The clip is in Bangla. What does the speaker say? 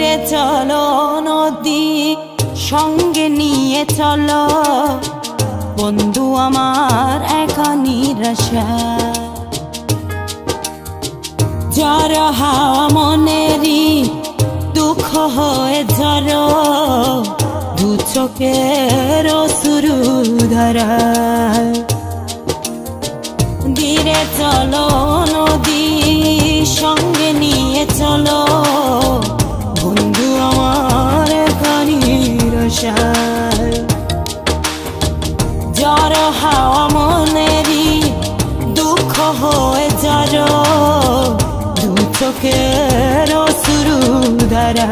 ধীরে চলো নদী সঙ্গে নিয়ে চলো বন্ধু আমার একা নিরাশা ঝড় হাওয়া মনেরই দুঃখ হয়ে ঝড় দু চোখের অশ্রু ধারা ধীরে চলো নদী সঙ্গে নিয়ে চলো বন্ধু আমার একা নিরাশা ঝড় হাওয়া মনেরই দুঃখ হয়ে ঝড় দু চোখের অশ্রু ধারা